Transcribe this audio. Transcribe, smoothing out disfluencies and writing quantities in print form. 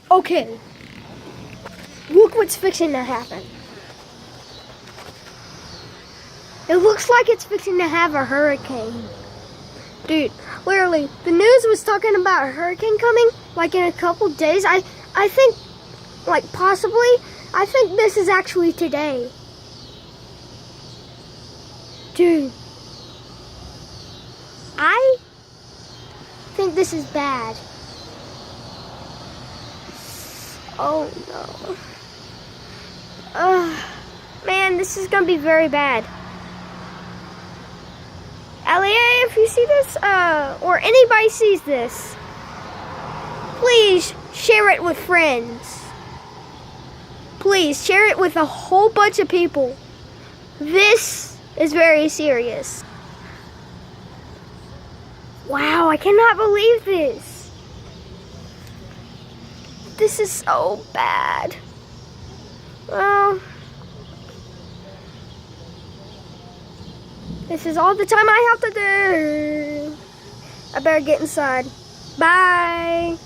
Okay. Look what's fixing to happen. It looks like it's fixing to have a hurricane. Dude, literally, the news was talking about a hurricane coming, like in a couple days. I think, like possibly, I think this is actually today. Dude, I think this is bad. Oh no. Man, this is gonna be very bad. Elliot, if you see this, or anybody sees this, please share it with friends. Please share it with a whole bunch of people. This is very serious. Wow, I cannot believe this. This is so bad. Well, this is all the time I have to do. I better get inside. Bye.